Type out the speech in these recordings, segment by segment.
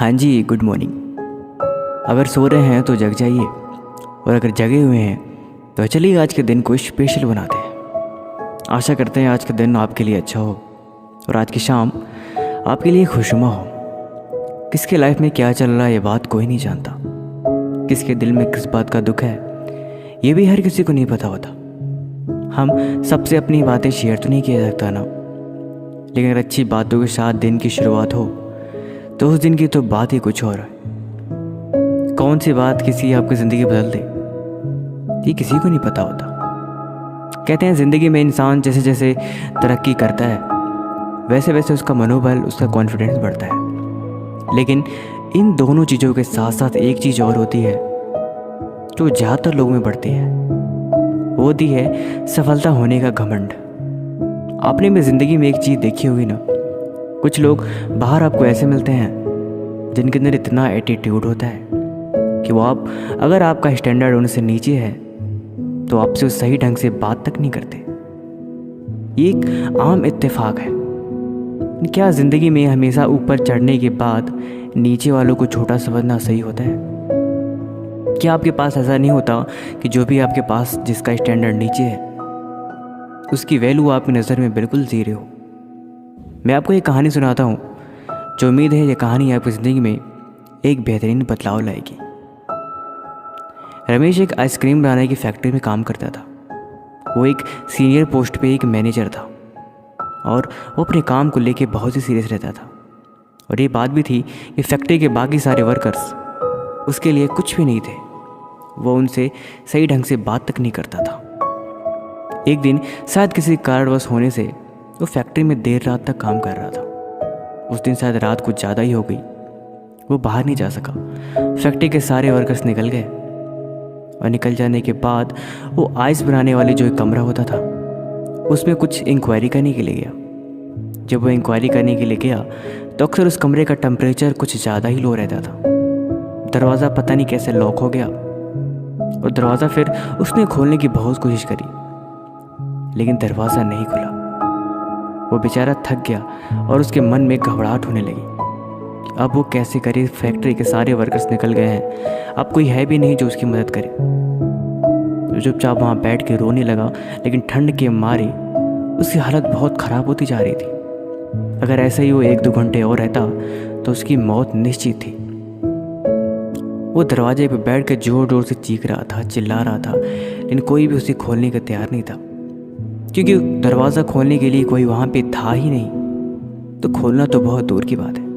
हाँ जी, good morning. अगर सो रहे हैं तो जग जाइए, और अगर जगे हुए हैं तो चलिए आज के दिन को स्पेशल बनाते हैं। आशा करते हैं आज का दिन आपके लिए अच्छा हो और आज की शाम आपके लिए खुशनुमा हो। किसके लाइफ में क्या चल रहा है ये बात कोई नहीं जानता, किसके दिल में किस बात का दुख है ये भी हर किसी को नहीं पता होता। हम सबसे अपनी बातें शेयर तो नहीं किया सकता ना, लेकिन अगर अच्छी बातों के साथ दिन की शुरुआत हो तो उस दिन की तो बात ही कुछ और है। कौन सी बात किसी आपकी ज़िंदगी बदल दे ये किसी को नहीं पता होता। कहते हैं ज़िंदगी में इंसान जैसे जैसे तरक्की करता है वैसे वैसे उसका मनोबल, उसका कॉन्फिडेंस बढ़ता है। लेकिन इन दोनों चीज़ों के साथ साथ एक चीज़ और होती है जो ज़्यादातर लोगों में बढ़ती है, वो होती है सफलता होने का घमंड। आपने भी ज़िंदगी में एक चीज़ देखी होगी ना, कुछ लोग बाहर आपको ऐसे मिलते हैं जिनके अंदर इतना एटीट्यूड होता है कि वो अगर आपका स्टैंडर्ड उनसे नीचे है तो आपसे वो सही ढंग से बात तक नहीं करते। ये एक आम इत्तेफाक है। क्या ज़िंदगी में हमेशा ऊपर चढ़ने के बाद नीचे वालों को छोटा समझना सही होता है? क्या आपके पास ऐसा नहीं होता कि जो भी आपके पास जिसका स्टैंडर्ड नीचे है उसकी वैल्यू आपकी नज़र में बिल्कुल ज़ीरो हो? मैं आपको एक कहानी सुनाता हूँ जो उम्मीद है ये कहानी आपकी ज़िंदगी में एक बेहतरीन बदलाव लाएगी। रमेश एक आइसक्रीम बनाने की फैक्ट्री में काम करता था। वो एक सीनियर पोस्ट पे एक मैनेजर था और वो अपने काम को लेके बहुत ही सीरियस रहता था। और ये बात भी थी कि फैक्ट्री के बाकी सारे वर्कर्स उसके लिए कुछ भी नहीं थे, वो उनसे सही ढंग से बात तक नहीं करता था। एक दिन शायद किसी कारणवश होने से वो फैक्ट्री में देर रात तक काम कर रहा था। उस दिन शायद रात कुछ ज़्यादा ही हो गई, वो बाहर नहीं जा सका। फैक्ट्री के सारे वर्कर्स निकल गए और निकल जाने के बाद वो आइस बनाने वाली जो एक कमरा होता था उसमें कुछ इंक्वायरी करने के लिए गया। जब वो इंक्वायरी करने के लिए गया तो अक्सर उस कमरे का टेम्परेचर कुछ ज़्यादा ही लो रहता था। दरवाज़ा पता नहीं कैसे लॉक हो गया और दरवाज़ा फिर उसने खोलने की बहुत कोशिश करी, लेकिन दरवाज़ा नहीं खुला। वो बेचारा थक गया और उसके मन में घबराहट होने लगी। अब वो कैसे करे? फैक्ट्री के सारे वर्कर्स निकल गए हैं, अब कोई है भी नहीं जो उसकी मदद करे। तो चुपचाप वहाँ बैठ के रोने लगा, लेकिन ठंड के मारे उसकी हालत बहुत ख़राब होती जा रही थी। अगर ऐसा ही वो 1-2 घंटे और रहता तो उसकी मौत निश्चित थी। वो दरवाजे पे बैठ कर ज़ोर ज़ोर से चीख रहा था, चिल्ला रहा था, लेकिन कोई भी उसे खोलने को तैयार नहीं था, क्योंकि दरवाज़ा खोलने के लिए कोई वहाँ पे था ही नहीं। तो खोलना तो बहुत दूर की बात है।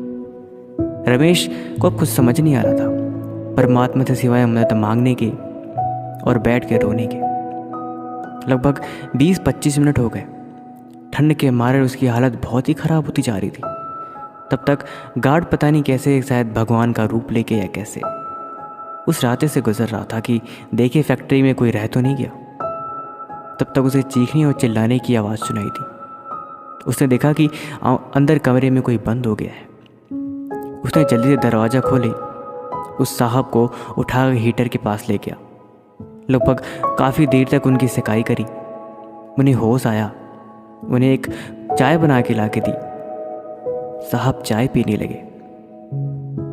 रमेश को अब कुछ समझ नहीं आ रहा था परमात्मा से सिवाय मदद मांगने के और बैठ के रोने के। लगभग 20-25 मिनट हो गए। ठंड के मारे उसकी हालत बहुत ही ख़राब होती जा रही थी। तब तक गार्ड पता नहीं कैसे, शायद भगवान का रूप लेके या कैसे, उस रास्ते से गुजर रहा था कि देखे फैक्ट्री में कोई रह तो नहीं गया। तब तक उसे चीखने और चिल्लाने की आवाज़ सुनाई थी। उसने देखा कि अंदर कमरे में कोई बंद हो गया है। उसने जल्दी से दरवाज़ा खोले, उस साहब को उठा हीटर के पास ले गया। लगभग काफ़ी देर तक उनकी सिकाई करी। उन्हें होश आया, उन्हें एक चाय बना के ला के दी। साहब चाय पीने लगे।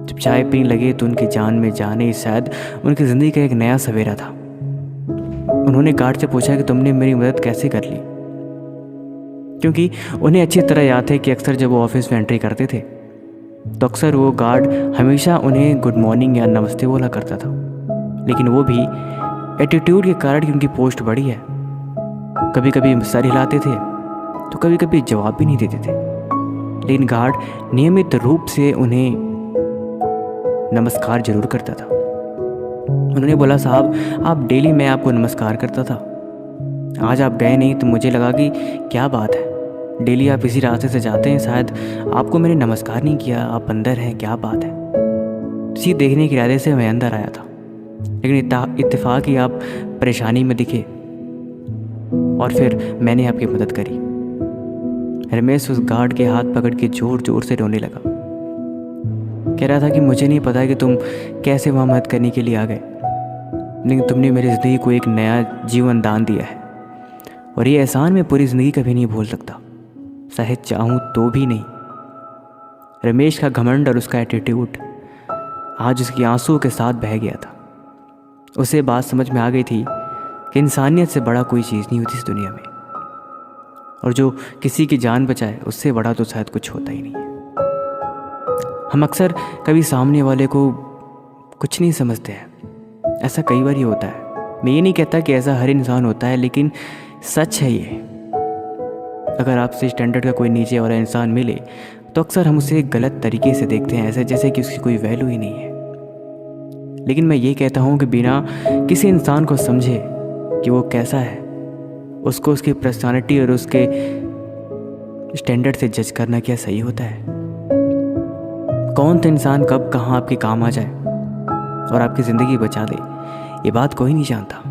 जब चाय पीने लगे तो उनकी जान में जान ही शायद उनकी ज़िंदगी का एक नया सवेरा था। उन्होंने गार्ड से पूछा कि तुमने मेरी मदद कैसे कर ली, क्योंकि उन्हें अच्छी तरह याद है कि अक्सर जब वो ऑफिस में एंट्री करते थे तो अक्सर वो गार्ड हमेशा उन्हें गुड मॉर्निंग या नमस्ते बोला करता था। लेकिन वो भी एटीट्यूड के कारण कि उनकी पोस्ट बड़ी है, कभी कभी सर हिलाते थे तो कभी कभी जवाब भी नहीं देते थे। लेकिन गार्ड नियमित रूप से उन्हें नमस्कार जरूर करता था। उन्होंने बोला साहब आप डेली, मैं आपको नमस्कार करता था, आज आप गए नहीं तो मुझे लगा कि क्या बात है, डेली आप इसी रास्ते से जाते हैं, शायद आपको मैंने नमस्कार नहीं किया, आप अंदर हैं, क्या बात है। इसी देखने के इरादे से मैं अंदर आया था, लेकिन इत्तेफाक ही आप परेशानी में दिखे और फिर मैंने आपकी मदद करी। रमेश उस गार्ड के हाथ पकड़ के ज़ोर ज़ोर से रोने लगा। कह रहा था कि मुझे नहीं पता कि तुम कैसे वहाँ मदद करने के लिए आ गए, लेकिन तुमने मेरी ज़िंदगी को एक नया जीवन दान दिया है और ये एहसान मैं पूरी ज़िंदगी कभी नहीं भूल सकता, शायद चाहूँ तो भी नहीं। रमेश का घमंड और उसका एटीट्यूड आज उसकी आंसुओं के साथ बह गया था। उसे बात समझ में आ गई थी कि इंसानियत से बड़ा कोई चीज़ नहीं होती इस दुनिया में, और जो किसी की जान बचाए उससे बड़ा तो शायद कुछ होता ही नहीं है। हम अक्सर कभी सामने वाले को कुछ नहीं समझते हैं, ऐसा कई बार ही होता है। मैं ये नहीं कहता कि ऐसा हर इंसान होता है, लेकिन सच है ये। अगर आपसे स्टैंडर्ड का कोई नीचे वाला इंसान मिले तो अक्सर हम उसे गलत तरीके से देखते हैं, ऐसे जैसे कि उसकी कोई वैल्यू ही नहीं है। लेकिन मैं ये कहता हूँ कि बिना किसी इंसान को समझे कि वो कैसा है, उसको उसकी पर्सनालिटी और उसके स्टैंडर्ड से जज करना क्या सही होता है? कौन सा इंसान कब कहाँ आपके काम आ जाए और आपकी ज़िंदगी बचा दे, ये बात कोई नहीं जानता।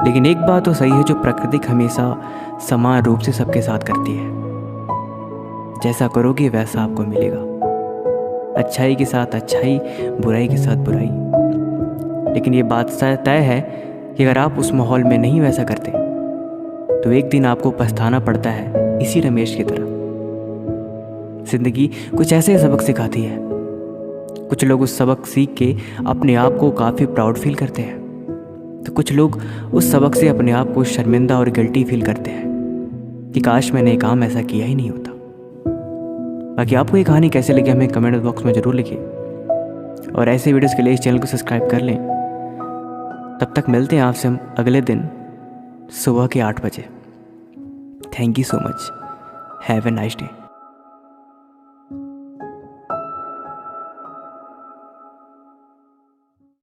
लेकिन एक बात तो सही है, जो प्रकृति हमेशा समान रूप से सबके साथ करती है। जैसा करोगे वैसा आपको मिलेगा, अच्छाई के साथ अच्छाई, बुराई के साथ बुराई। लेकिन ये बात तय है कि अगर आप उस माहौल में नहीं वैसा करते तो एक दिन आपको पछताना पड़ता है, इसी रमेश की तरह। ज़िंदगी कुछ ऐसे सबक सिखाती है, कुछ लोग उस सबक सीख के अपने आप को काफ़ी प्राउड फील करते हैं, तो कुछ लोग उस सबक से अपने आप को शर्मिंदा और गिल्टी फील करते हैं कि काश मैंने ये काम ऐसा किया ही नहीं होता। बाकी आपको ये कहानी कैसे लगी हमें कमेंट बॉक्स में ज़रूर लिखिए, और ऐसे वीडियोस के लिए इस चैनल को सब्सक्राइब कर लें। तब तक मिलते हैं आपसे हम अगले दिन सुबह के 8 बजे। Thank you so much. Have a nice day.